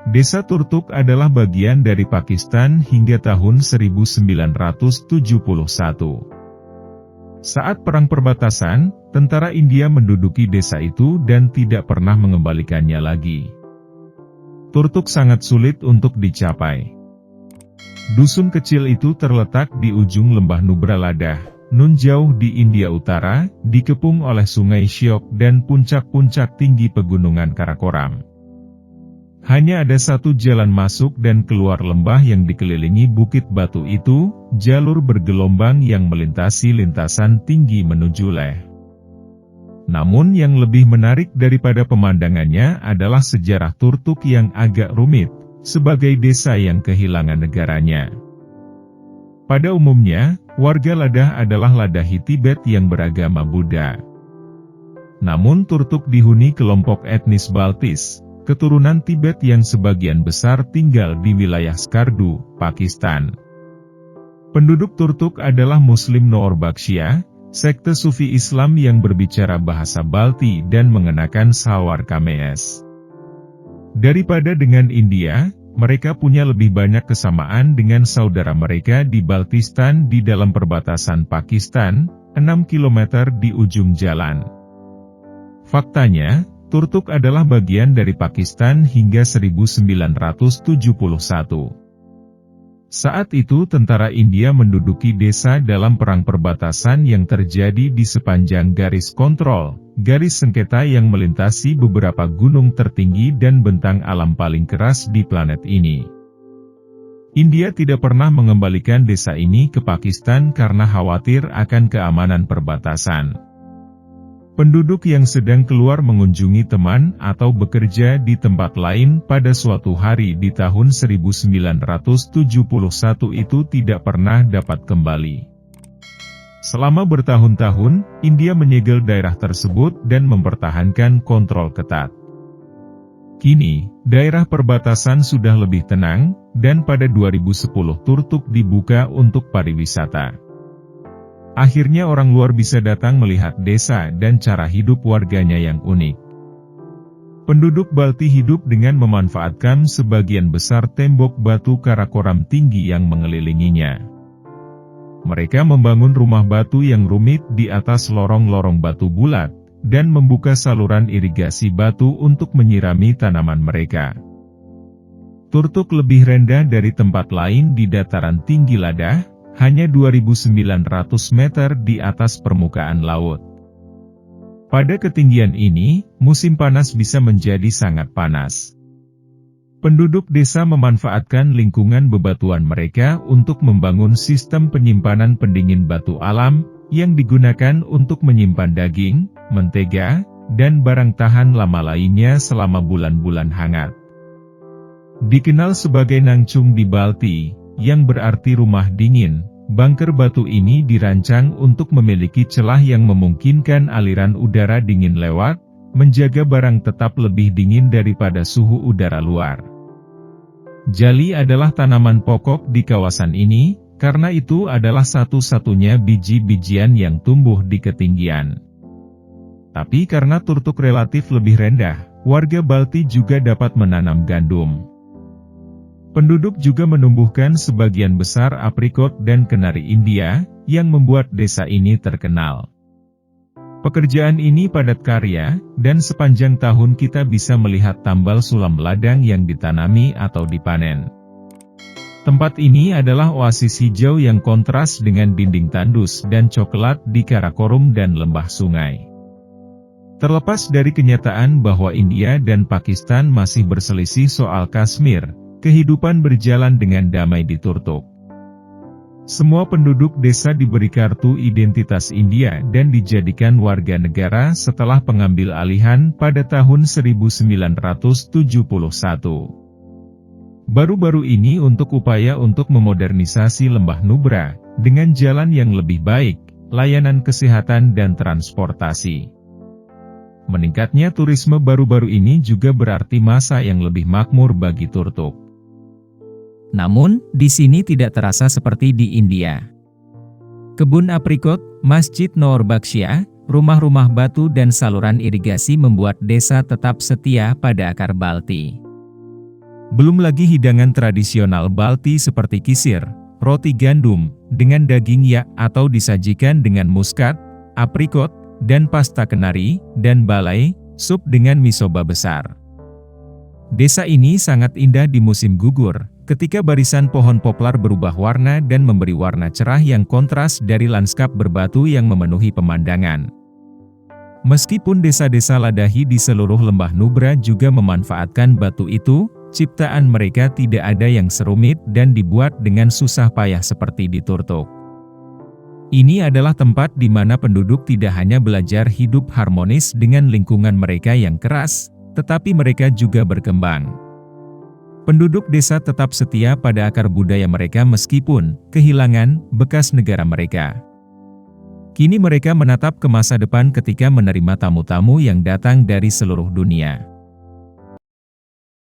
Desa Turtuk adalah bagian dari Pakistan hingga tahun 1971. Saat perang perbatasan, tentara India menduduki desa itu dan tidak pernah mengembalikannya lagi. Turtuk sangat sulit untuk dicapai. Dusun kecil itu terletak di ujung lembah Nubra Ladah, nun jauh di India Utara, dikepung oleh sungai Shyok dan puncak-puncak tinggi pegunungan Karakoram. Hanya ada satu jalan masuk dan keluar lembah yang dikelilingi bukit batu itu, jalur bergelombang yang melintasi lintasan tinggi menuju Leh. Namun yang lebih menarik daripada pemandangannya adalah sejarah Turtuk yang agak rumit, sebagai desa yang kehilangan negaranya. Pada umumnya, warga Ladah adalah Ladahi Tibet yang beragama Buddha. Namun Turtuk dihuni kelompok etnis Baltis, keturunan Tibet yang sebagian besar tinggal di wilayah Skardu, Pakistan. Penduduk Turtuk adalah Muslim Noorbakshiya, sekte Sufi Islam yang berbicara bahasa Balti dan mengenakan salwar kameez. Daripada dengan India, mereka punya lebih banyak kesamaan dengan saudara mereka di Baltistan di dalam perbatasan Pakistan, 6 km di ujung jalan. Faktanya, Turtuk adalah bagian dari Pakistan hingga 1971. Saat itu tentara India menduduki desa dalam perang perbatasan yang terjadi di sepanjang garis kontrol, garis sengketa yang melintasi beberapa gunung tertinggi dan bentang alam paling keras di planet ini. India tidak pernah mengembalikan desa ini ke Pakistan karena khawatir akan keamanan perbatasan. Penduduk yang sedang keluar mengunjungi teman atau bekerja di tempat lain pada suatu hari di tahun 1971 itu tidak pernah dapat kembali. Selama bertahun-tahun, India menyegel daerah tersebut dan mempertahankan kontrol ketat. Kini, daerah perbatasan sudah lebih tenang, dan pada 2010 Turtuk dibuka untuk pariwisata. Akhirnya orang luar bisa datang melihat desa dan cara hidup warganya yang unik. Penduduk Balti hidup dengan memanfaatkan sebagian besar tembok batu Karakoram tinggi yang mengelilinginya. Mereka membangun rumah batu yang rumit di atas lorong-lorong batu bulat, dan membuka saluran irigasi batu untuk menyirami tanaman mereka. Turtuk lebih rendah dari tempat lain di dataran tinggi Ladah, hanya 2.900 meter di atas permukaan laut. Pada ketinggian ini, musim panas bisa menjadi sangat panas. Penduduk desa memanfaatkan lingkungan bebatuan mereka untuk membangun sistem penyimpanan pendingin batu alam, yang digunakan untuk menyimpan daging, mentega, dan barang tahan lama lainnya selama bulan-bulan hangat. Dikenal sebagai Nangchung di Balti, yang berarti rumah dingin, bunker batu ini dirancang untuk memiliki celah yang memungkinkan aliran udara dingin lewat, menjaga barang tetap lebih dingin daripada suhu udara luar. Jali adalah tanaman pokok di kawasan ini, karena itu adalah satu-satunya biji-bijian yang tumbuh di ketinggian. Tapi karena Turtuk relatif lebih rendah, warga Balti juga dapat menanam gandum. Penduduk juga menumbuhkan sebagian besar aprikot dan kenari India, yang membuat desa ini terkenal. Pekerjaan ini padat karya, dan sepanjang tahun kita bisa melihat tambal sulam ladang yang ditanami atau dipanen. Tempat ini adalah oasis hijau yang kontras dengan dinding tandus dan coklat di Karakorum dan lembah sungai. Terlepas dari kenyataan bahwa India dan Pakistan masih berselisih soal Kashmir, kehidupan berjalan dengan damai di Turtuk. Semua penduduk desa diberi kartu identitas India dan dijadikan warga negara setelah pengambil alihan pada tahun 1971. Baru-baru ini untuk upaya untuk memodernisasi Lembah Nubra, dengan jalan yang lebih baik, layanan kesehatan dan transportasi. Meningkatnya turisme baru-baru ini juga berarti masa yang lebih makmur bagi Turtuk. Namun, di sini tidak terasa seperti di India. Kebun aprikot, Masjid Noorbakshiya, rumah-rumah batu dan saluran irigasi membuat desa tetap setia pada akar Balti. Belum lagi hidangan tradisional Balti seperti kisir, roti gandum, dengan daging yak atau disajikan dengan muskat, aprikot, dan pasta kenari, dan balai, sup dengan misoba besar. Desa ini sangat indah di musim gugur, ketika barisan pohon poplar berubah warna dan memberi warna cerah yang kontras dari lanskap berbatu yang memenuhi pemandangan. Meskipun desa-desa Ladahi di seluruh lembah Nubra juga memanfaatkan batu itu, ciptaan mereka tidak ada yang serumit dan dibuat dengan susah payah seperti di Turtuk. Ini adalah tempat di mana penduduk tidak hanya belajar hidup harmonis dengan lingkungan mereka yang keras, tetapi mereka juga berkembang. Penduduk desa tetap setia pada akar budaya mereka meskipun kehilangan bekas negara mereka. Kini mereka menatap ke masa depan ketika menerima tamu-tamu yang datang dari seluruh dunia.